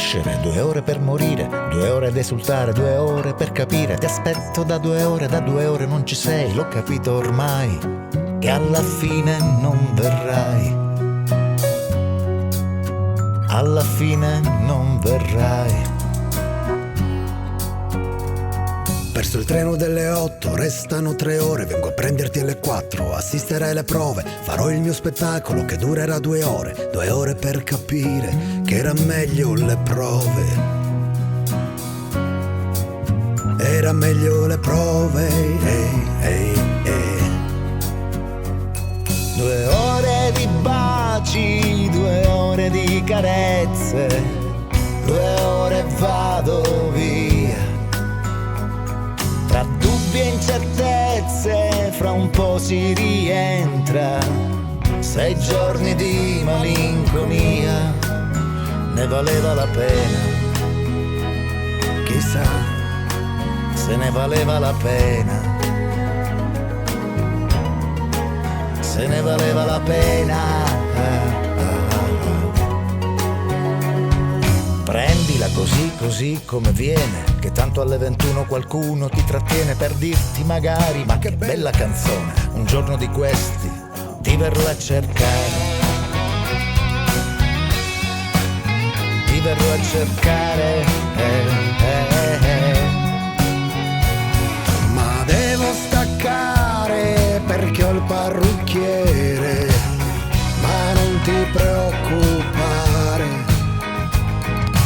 nascere, 2 ore per morire, 2 ore ad esultare, 2 ore per capire. Ti aspetto da 2 ore non ci sei, l'ho capito ormai, che alla fine non verrai. Alla fine non verrai. Perso il treno delle 8, restano 3 ore, vengo a prenderti alle 4, assisterai alle prove, farò il mio spettacolo che durerà 2 ore, 2 ore per capire che era meglio le prove. Era meglio le prove, 2 ore di baci, 2 ore di carezze, 2 ore e vado via. Tra dubbi e incertezze, fra un po' si rientra. 6 giorni di malinconia, ne valeva la pena. Chissà se ne valeva la pena. Se ne valeva la pena. Prendila così come viene, che tanto alle 21 qualcuno ti trattiene per dirti magari: ma che bella canzone, un giorno di questi ti verrò a cercare. Ti verrò a cercare. Ma devo staccare perché ho il parrucchiere, ma non ti preoccupare.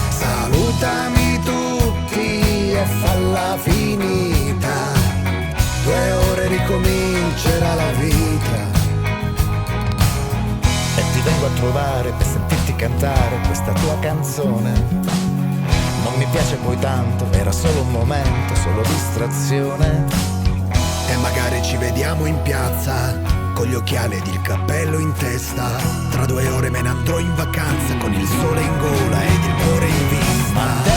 Salutami tutti e falla finita, 2 ore ricomincerà la vita. E ti vengo a trovare per sentirti cantare questa tua canzone. Non mi piace poi tanto, era solo un momento, solo distrazione. E magari ci vediamo in piazza, con gli occhiali ed il cappello in testa. Tra 2 ore me ne andrò in vacanza, con il sole in gola ed il cuore in vista.